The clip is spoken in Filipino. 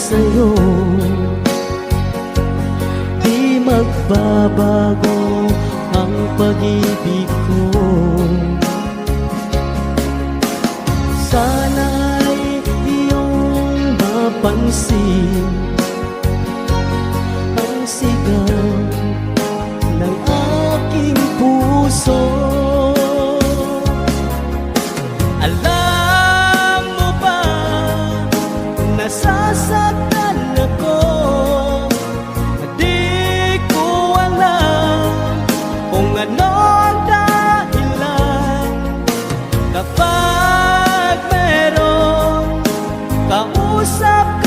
sa'yo, di magbabago ang pag-ibig ko. Sana'y iyong mapansin ang sigaw ng aking puso. Alam mo ba, nasasaktan ako, di ko alam kung ano ang dahilan. Kapag merong kausap